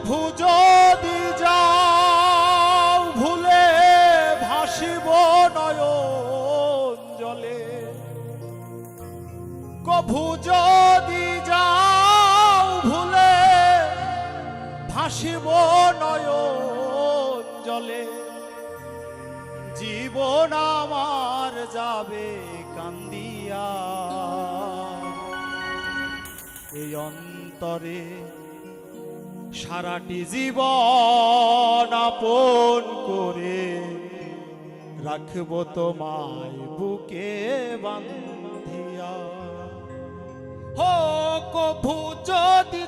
কভু যদি যাও ভুলে ভাসিব নয়ন জলে, কভু যদি যাও ভুলে ভাসিব নয়ন জলে, জীবন আমার যাবে কান্দিয়া। এই অন্তরে সারাটি জীবন আপন করে রাখব তোমায় বুকে বান্ধিয়া। হো কভু যদি